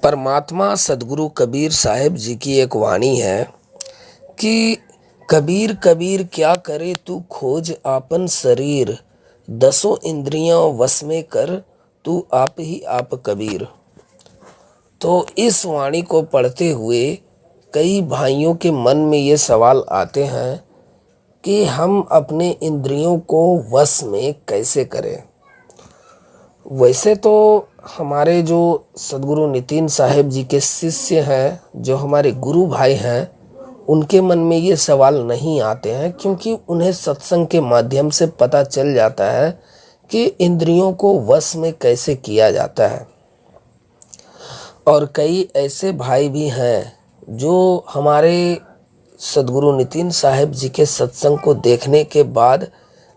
परमात्मा सदगुरु कबीर साहिब जी की एक वाणी है कि कबीर कबीर क्या करे तू खोज आपन शरीर, दसों इंद्रियों वश में कर तू आप ही आप कबीर। तो इस वाणी को पढ़ते हुए कई भाइयों के मन में ये सवाल आते हैं कि हम अपने इंद्रियों को वश में कैसे करें। वैसे तो हमारे जो सदगुरु नितिन साहिब जी के शिष्य हैं, जो हमारे गुरु भाई हैं, उनके मन में ये सवाल नहीं आते हैं, क्योंकि उन्हें सत्संग के माध्यम से पता चल जाता है कि इंद्रियों को वश में कैसे किया जाता है। और कई ऐसे भाई भी हैं जो हमारे सदगुरु नितिन साहिब जी के सत्संग को देखने के बाद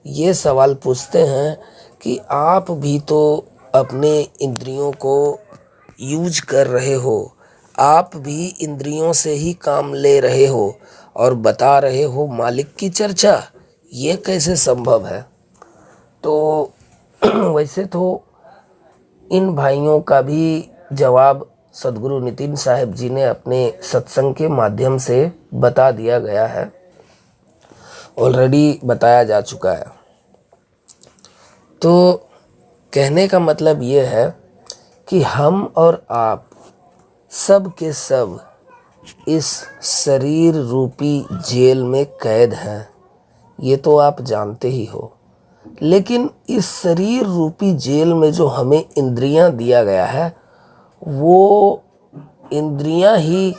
ये सवाल पूछते हैं कि आप भी तो अपने इंद्रियों को यूज कर रहे हो, आप भी इंद्रियों से ही काम ले रहे हो और बता रहे हो मालिक की चर्चा, ये कैसे संभव है। तो वैसे तो इन भाइयों का भी जवाब सदगुरु नितिन साहिब जी ने अपने सत्संग के माध्यम से बता दिया गया है, ऑलरेडी बताया जा चुका है। तो कहने का मतलब ये है कि हम और आप सब के सब इस शरीर रूपी जेल में कैद हैं, ये तो आप जानते ही हो। लेकिन इस शरीर रूपी जेल में जो हमें इंद्रियां दिया गया है, वो इंद्रियां ही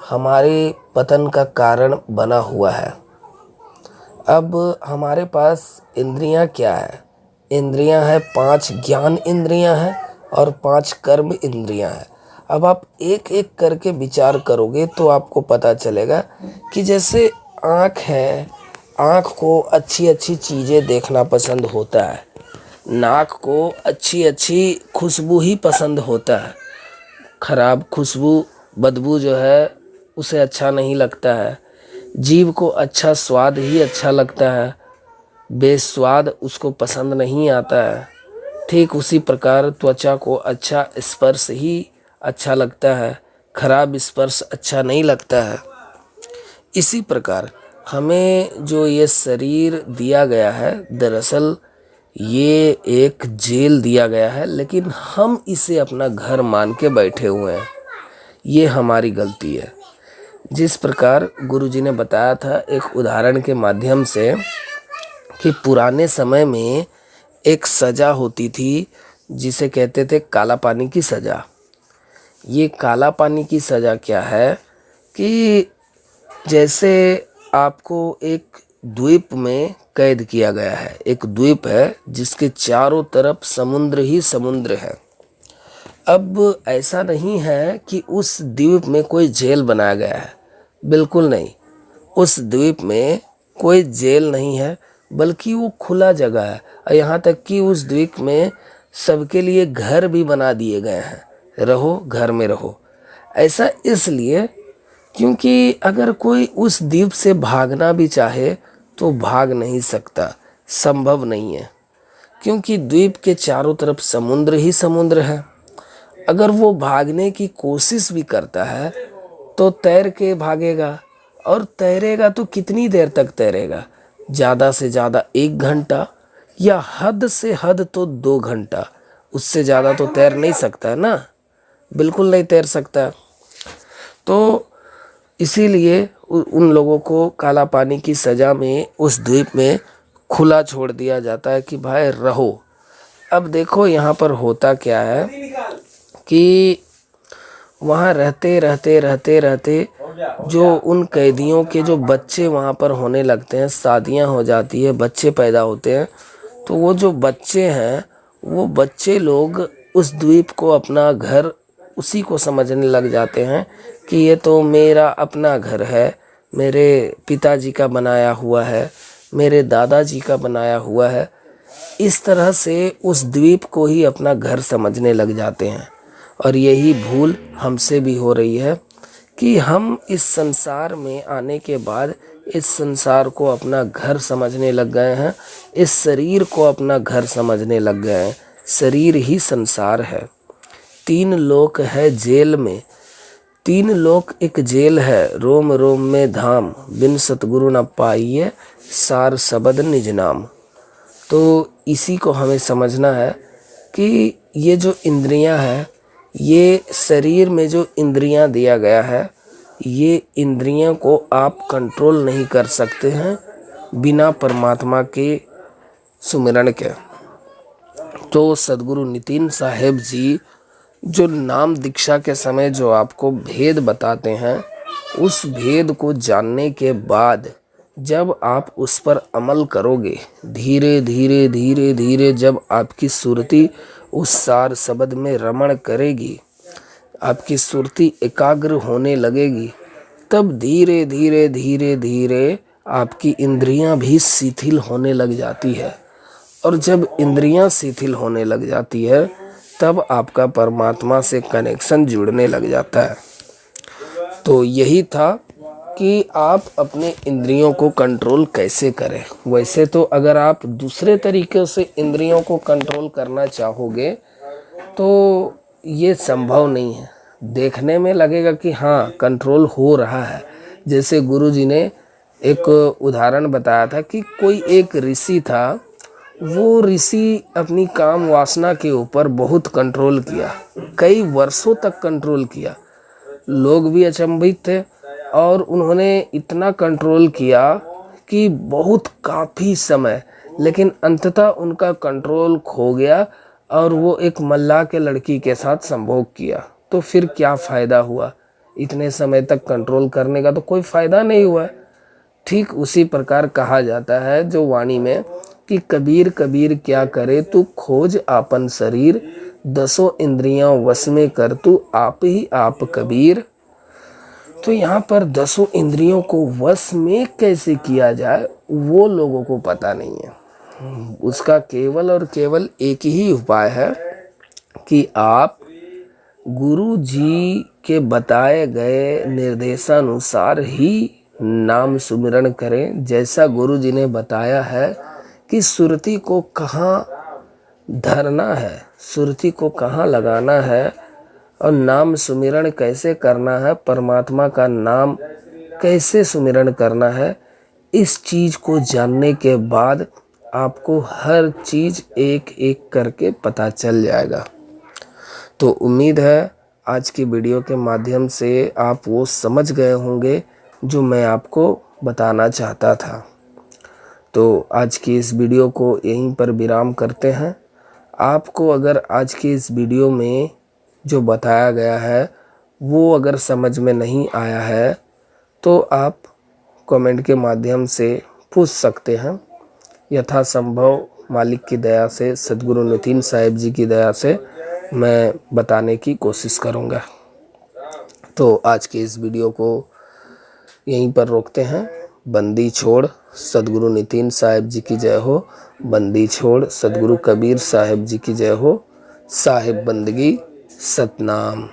हमारे पतन का कारण बना हुआ है। अब हमारे पास इंद्रियां क्या है? इंद्रियां हैं 5 ज्ञान इंद्रियां हैं और 5 कर्म इंद्रियां हैं। अब आप एक एक करके विचार करोगे तो आपको पता चलेगा कि जैसे आँख है, आँख को अच्छी अच्छी चीज़ें देखना पसंद होता है, नाक को अच्छी अच्छी खुशबू ही पसंद होता है, खराब खुशबू बदबू जो है उसे अच्छा नहीं लगता है, जीभ को अच्छा स्वाद ही अच्छा लगता है, बेस्वाद उसको पसंद नहीं आता है। ठीक उसी प्रकार त्वचा को अच्छा स्पर्श ही अच्छा लगता है, खराब स्पर्श अच्छा नहीं लगता है। इसी प्रकार हमें जो ये शरीर दिया गया है, दरअसल ये एक जेल दिया गया है, लेकिन हम इसे अपना घर मान के बैठे हुए हैं। ये हमारी गलती है। जिस प्रकार गुरुजी ने बताया था एक उदाहरण के माध्यम से कि पुराने समय में एक सज़ा होती थी जिसे कहते थे काला पानी की सज़ा। ये काला पानी की सज़ा क्या है कि जैसे आपको एक द्वीप में कैद किया गया है, एक द्वीप है जिसके चारों तरफ समुद्र ही समुद्र है। अब ऐसा नहीं है कि उस द्वीप में कोई जेल बनाया गया है, बिल्कुल नहीं। उस द्वीप में कोई जेल नहीं है, बल्कि वो खुला जगह है। और यहाँ तक कि उस द्वीप में सबके लिए घर भी बना दिए गए हैं, रहो घर में रहो। ऐसा इसलिए क्योंकि अगर कोई उस द्वीप से भागना भी चाहे तो भाग नहीं सकता, संभव नहीं है, क्योंकि द्वीप के चारों तरफ समुद्र ही समुद्र है। अगर वो भागने की कोशिश भी करता है तो तैर के भागेगा, और तैरेगा तो कितनी देर तक तैरेगा? ज़्यादा से ज़्यादा 1 घंटा, या हद से हद तो 2 घंटा। उससे ज़्यादा तो तैर नहीं सकता है ना, बिल्कुल नहीं तैर सकता। तो इसीलिए उन लोगों को काला पानी की सज़ा में उस द्वीप में खुला छोड़ दिया जाता है कि भाई रहो। अब देखो यहाँ पर होता क्या है कि वहाँ रहते रहते रहते रहते जो उन कैदियों के जो बच्चे वहाँ पर होने लगते हैं, शादियाँ हो जाती है, बच्चे पैदा होते हैं, तो वो जो बच्चे हैं वो बच्चे लोग उस द्वीप को अपना घर उसी को समझने लग जाते हैं कि ये तो मेरा अपना घर है, मेरे पिताजी का बनाया हुआ है, मेरे दादाजी का बनाया हुआ है। इस तरह से उस द्वीप को ही अपना घर समझने लग जाते हैं। और यही भूल हमसे भी हो रही है कि हम इस संसार में आने के बाद इस संसार को अपना घर समझने लग गए हैं, इस शरीर को अपना घर समझने लग गए हैं। शरीर ही संसार है। तीन लोक है जेल में, तीन लोक एक जेल है, रोम रोम में धाम, बिन सतगुरु न पाइए सार सबद निज नाम। तो इसी को हमें समझना है कि ये जो इंद्रियां हैं, ये शरीर में जो इंद्रियां दिया गया है, ये इंद्रियों को आप कंट्रोल नहीं कर सकते हैं बिना परमात्मा के सुमिरन के। तो सद्गुरु नितिन साहेब जी जो नाम दीक्षा के समय जो आपको भेद बताते हैं, उस भेद को जानने के बाद जब आप उस पर अमल करोगे, धीरे धीरे धीरे धीरे जब आपकी सुरती उस सार शब्द में रमण करेगी, आपकी सुरती एकाग्र होने लगेगी, तब धीरे धीरे धीरे धीरे आपकी इंद्रियां भी शिथिल होने लग जाती है। और जब इंद्रियां शिथिल होने लग जाती है, तब आपका परमात्मा से कनेक्शन जुड़ने लग जाता है। तो यही था कि आप अपने इंद्रियों को कंट्रोल कैसे करें। वैसे तो अगर आप दूसरे तरीके से इंद्रियों को कंट्रोल करना चाहोगे तो ये संभव नहीं है। देखने में लगेगा कि हाँ कंट्रोल हो रहा है। जैसे गुरुजी ने एक उदाहरण बताया था कि कोई एक ऋषि था, वो ऋषि अपनी काम वासना के ऊपर बहुत कंट्रोल किया, कई वर्षों तक कंट्रोल किया। लोग भी अचंभित थे और उन्होंने इतना कंट्रोल किया कि बहुत काफ़ी समय, लेकिन अंततः उनका कंट्रोल खो गया और वो एक मल्लाह के लड़की के साथ संभोग किया। तो फिर क्या फ़ायदा हुआ? इतने समय तक कंट्रोल करने का तो कोई फ़ायदा नहीं हुआ। ठीक उसी प्रकार कहा जाता है जो वाणी में कि कबीर कबीर क्या करे तू खोज आपन शरीर, दसों इंद्रियां वश में कर तू आप ही आप कबीर। तो यहाँ पर दसों इंद्रियों को वश में कैसे किया जाए वो लोगों को पता नहीं है। उसका केवल और केवल एक ही उपाय है कि आप गुरु जी के बताए गए निर्देशानुसार ही नाम सुमिरन करें। जैसा गुरु जी ने बताया है कि सुरती को कहाँ धरना है, सुरती को कहाँ लगाना है और नाम सुमिरन कैसे करना है, परमात्मा का नाम कैसे सुमिरन करना है, इस चीज़ को जानने के बाद आपको हर चीज़ एक एक करके पता चल जाएगा। तो उम्मीद है आज की वीडियो के माध्यम से आप वो समझ गए होंगे जो मैं आपको बताना चाहता था। तो आज की इस वीडियो को यहीं पर विराम करते हैं। आपको अगर आज की इस वीडियो में जो बताया गया है वो अगर समझ में नहीं आया है तो आप कमेंट के माध्यम से पूछ सकते हैं। यथासंभव मालिक की दया से, सद्गुरु नितिन साहेब जी की दया से मैं बताने की कोशिश करूँगा। तो आज के इस वीडियो को यहीं पर रोकते हैं। बंदी छोड़ सद्गुरु नितिन साहेब जी की जय हो। बंदी छोड़ सद्गुरु कबीर साहेब जी की जय हो। साहिब बंदगी सतनाम।